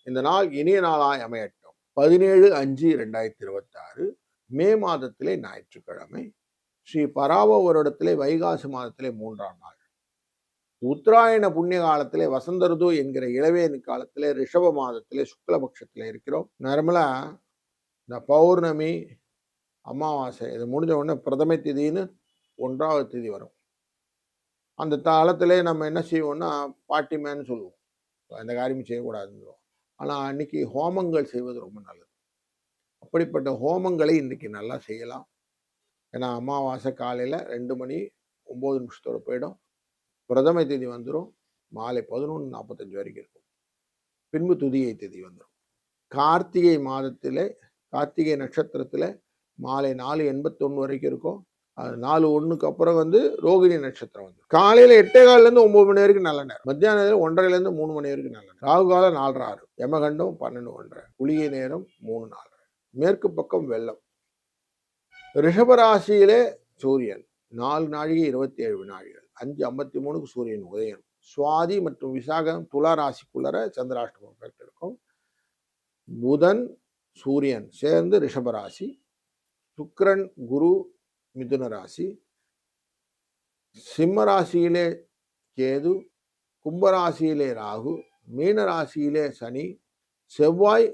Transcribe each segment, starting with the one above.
இந்த நாள் இனிய நாளாய் அமையட்டும். 17/5/2026 மே மாதத்திலே ஞாயிற்றுக்கிழமை, ஸ்ரீ பராப வருடத்திலே வைகாசி மாதத்திலே 3ஆம் நாள், உத்தராயண புண்ணிய காலத்திலே வசந்த ருது என்கிற இளவேனி காலத்திலே ரிஷப மாதத்திலே சுக்லபக்ஷத்திலே இருக்கிறோம். நார்மலா இந்த பௌர்ணமி, அமாவாசை இது முடிஞ்ச உடனே பிரதமை திதின்னு 1வது திதி வரும். அந்த காலத்திலே நம்ம என்ன செய்வோம்னா பாட்டிமேன்னு சொல்லுவோம், அந்த காரியம் செய்யக்கூடாதுன்னு. ஆனால் அன்னைக்கு ஹோமங்கள் செய்வது ரொம்ப நல்லது. அப்படிப்பட்ட ஹோமங்களை இன்றைக்கி நல்லா செய்யலாம். ஏன்னா அமாவாசை காலையில் 2 மணி 9 நிமிஷத்தோடு போயிடும். பிரதமை திதி வந்துடும், மாலை 11:45 வரைக்கும் இருக்கும். பின்பு துதியை திதி வந்துடும். கார்த்திகை மாதத்தில் கார்த்திகை நட்சத்திரத்தில் மாலை 4:81 வரைக்கும் இருக்கும். அது 4:01க்கு அப்புறம் ரோகிணி நட்சத்திரம் வந்து காலையில் 8:15 9 மணி வரைக்கும் நல்ல நேரம். மத்தியானத்தில் 1:30 3 மணி வரைக்கும் நல்ல நேரம். ராகு காலம் 4:30, யமகண்டம் 12:1, குளிகை நேரம் 3:4. மேற்கு பக்கம் வெள்ளம். ரிஷபராசியிலே சூரியன் 4 நாழிகை 27 வினாடிகள், 5:53க்கு சூரியன் உதயம். சுவாதி மற்றும் விசாகம் துலா ராசிக்குள்ளர சந்திராஷ்டமம் இருக்கும். புதன் சூரியன் சேர்ந்து ரிஷபராசி, சுக்கிரன் குரு மிதுன ராசி, சிம்ம ராசியிலே கேது, கும்பராசியிலே ராகு, மீன ராசியிலே சனி, செவ்வாய்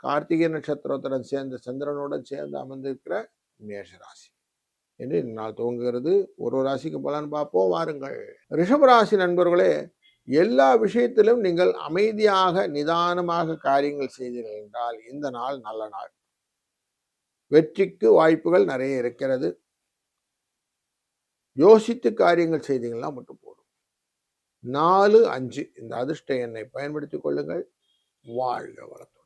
கார்த்திகை நட்சத்திரத்துடன் சேர்ந்த சந்திரனுடன் சேர்ந்து அமர்ந்திருக்கிற மேஷ ராசி என்று நாள் துவங்குகிறது. ஒரு ராசிக்கு பலன் பார்ப்போம் வாருங்கள். ரிஷபராசி நண்பர்களே, எல்லா விஷயத்திலும் நீங்கள் அமைதியாக நிதானமாக காரியங்கள் செய்தீர்கள் என்றால் இந்த நாள் நல்ல நாள். வெற்றிக்கு வாய்ப்புகள் நிறைய இருக்கிறது. யோசித்து காரியங்கள் செய்தீங்கன்னா மட்டும் போதும். 4, 5 இந்த அதிர்ஷ்ட எண்ணை பயன்படுத்திக் கொள்ளுங்கள். வாழ்க வளத்துடன்.